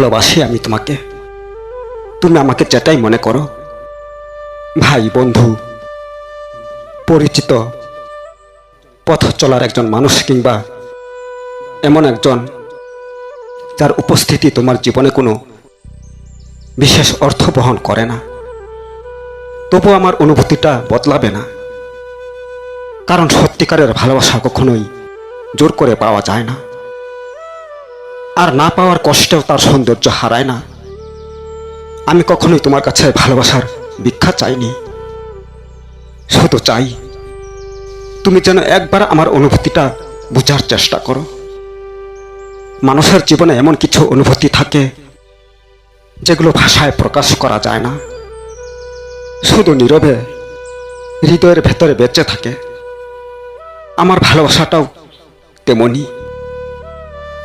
ভালোবাসি আমি তোমাকে। তুমি আমাকে যেটাই মনে করো, ভাই, বন্ধু, পরিচিত, পথ চলার একজন মানুষ, কিংবা এমন একজন যার উপস্থিতি তোমার জীবনে কোনো বিশেষ অর্থ বহন করে না, তবু আমার অনুভূতিটা বদলাবে না। কারণ সত্যিকারের ভালোবাসা কখনোই জোর করে পাওয়া যায় না, আর না পাওয়ার কষ্টেও তার সৌন্দর্য হারায় না। আমি কখনোই তোমার কাছে ভালোবাসার ভিক্ষা চাইনি, শুধু চাই তুমি যেন একবার আমার অনুভূতিটা বোঝার চেষ্টা করো। মানুষের জীবনে এমন কিছু অনুভূতি থাকে যেগুলো ভাষায় প্রকাশ করা যায় না, শুধু নীরবে হৃদয়ের ভেতরে বেঁচে থাকে। আমার ভালোবাসাটাও তেমনি।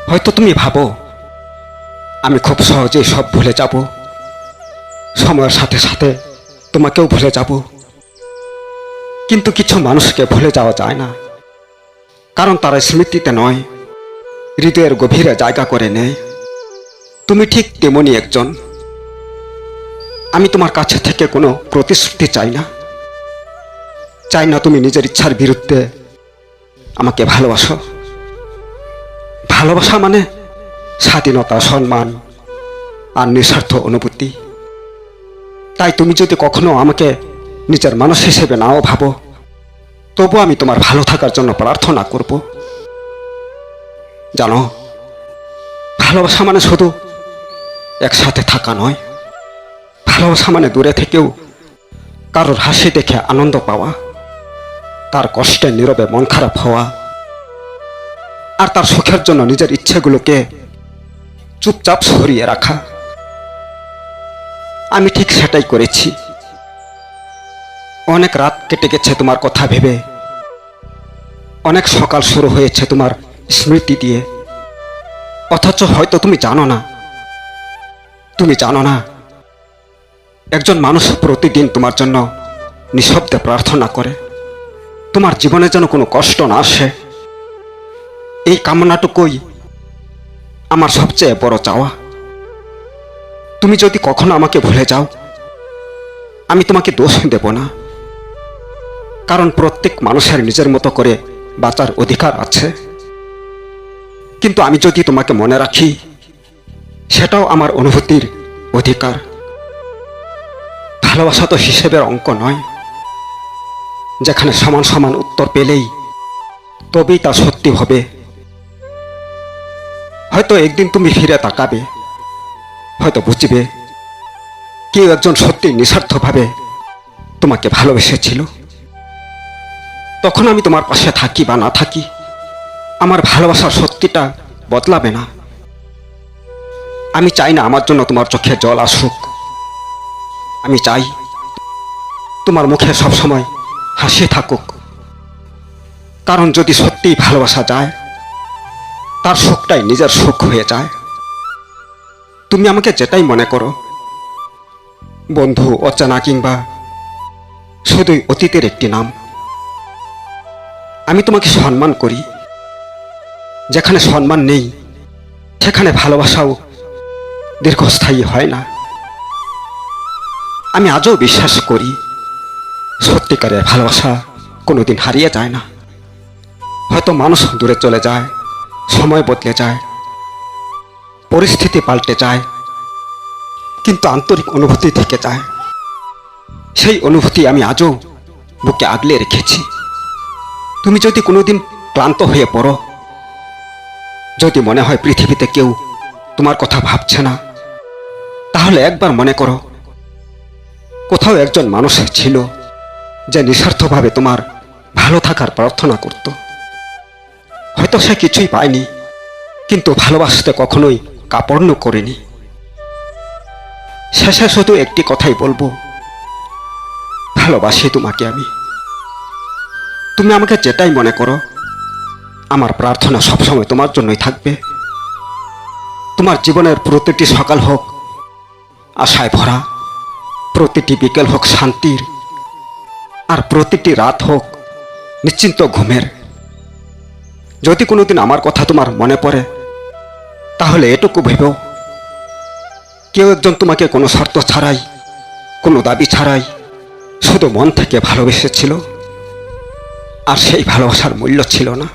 হয়তো তুমি ভাবো আমি খুব সহজেই সব ভুলে যাব, সময়ের সাথে সাথে তোমাকেও ভুলে যাব। কিন্তু কিছু মানুষকে ভুলে যাওয়া যায় না, কারণ তারা স্মৃতিতে নয়, হৃদয়ের গভীরে জায়গা করে নেয়। তুমি ঠিক তেমনি একজন। আমি তোমার কাছে থেকে কোনো প্রতিশ্রুতি চাই না, চাই না তুমি নিজের ইচ্ছার বিরুদ্ধে আমাকে ভালোবাসো। ভালোবাসা মানে স্বাধীনতা, সম্মান আর নিঃস্বার্থ অনুভূতি। তাই তুমি যদি কখনো আমাকে নিজের মানুষ হিসেবে নাও ভাবো, তবু আমি তোমার ভালো থাকার জন্য প্রার্থনা করব। জানো, ভালোবাসা মানে শুধু একসাথে থাকা নয়, ভালোবাসা মানে দূরে থেকেও কারোর হাসি দেখে আনন্দ পাওয়া, তার কষ্টে নীরবে মন খারাপ হওয়া, আর তার সুখের জন্য নিজের ইচ্ছেগুলোকে চুপচাপ সরিয়ে রাখা। আমি ঠিক সেটাই করেছি। অনেক রাত কেটে গেছে তোমার কথা ভেবে, অনেক সকাল শুরু হয়েছে তোমার স্মৃতি দিয়ে। অথচ হয়তো তুমি জানো না একজন মানুষ প্রতিদিন তোমার জন্য নিঃশব্দে প্রার্থনা করে, তোমার জীবনে যেন কোনো কষ্ট না আসে। এই কামনাটুকুই আমার সবচেয়ে বড় চাওয়া। তুমি যদি কখনো আমাকে ভুলে যাও, আমি তোমাকে দোষ দেব না, কারণ প্রত্যেক মানুষের নিজের মতো করে বাঁচার অধিকার আছে। কিন্তু আমি যদি তোমাকে মনে রাখি, সেটাও আমার অনুভূতির অধিকার। ভালোবাসা তো হিসেবের অঙ্ক নয়, যেখানে সমান সমান উত্তর পেলেই তবেই তা সত্যি হবে। হয়তো একদিন তুমি ফিরে তাকাবে, হয়তো বুঝবে কেউ একজন সত্যি নিঃস্বার্থভাবে তোমাকে ভালোবেসেছিল। তখন আমি তোমার পাশে থাকি বা না থাকি, আমার ভালোবাসার সত্যিটা বদলাবে না। আমি চাই না আমার জন্য তোমার চোখে জল আসুক, আমি চাই তোমার মুখে সবসময় হাসি থাকুক। কারণ যদি সত্যিই ভালোবাসা যায়, তার সুখটাই নিজের সুখ হয়ে যায়। তুমি আমাকে যেটাই মনে করো, বন্ধু, অচেনা কিংবা শুধুই অতীতের একটি নাম, আমি তোমাকে সম্মান করি। যেখানে সম্মান নেই, সেখানে ভালোবাসাও দীর্ঘস্থায়ী হয় না। আমি আজও বিশ্বাস করি সত্যিকারের ভালোবাসা কোনোদিন হারিয়ে যায় না। হয়তো মানুষ দূরে চলে যায়, সময় বদলে যায়, পরিস্থিতি পাল্টে যায়, কিন্তু আন্তরিক অনুভূতি থেকে যায়। সেই অনুভূতি আমি আজও বুকে আগলে রেখেছি। তুমি যদি কোনোদিন ক্লান্ত হয়ে পড়ো, যদি মনে হয় পৃথিবীতে কেউ তোমার কথা ভাবছে না, তাহলে একবার মনে করো, কোথাও একজন মানুষ ছিল যে নিঃস্বার্থভাবে তোমার ভালো থাকার প্রার্থনা করত। হয়তো সে কিছুই পায়নি, কিন্তু ভালোবাসতে কখনোই কাপড় করেনি। শেষে শুধু একটি কথাই বলবো, ভালোবাসি তোমাকে আমি। তুমি আমাকে যেটাই মনে করো, আমার প্রার্থনা সবসময় তোমার জন্যই থাকবে। তোমার জীবনের প্রতিটি সকাল হোক আশায় ভরা, প্রতিটি বিকেল হোক শান্তির, আর প্রতিটি রাত হোক নিশ্চিন্ত ঘুমের। যদি কোনোদিন আমার কথা তোমার মনে পড়ে, তাহলে এটুকু ভেবেও কেউ একজন তোমাকে কোনো শর্ত ছাড়াই, কোনো দাবি ছাড়াই শুধু মন থেকে ভালোবেসেছিল, আর সেই ভালোবাসার মূল্য ছিল না।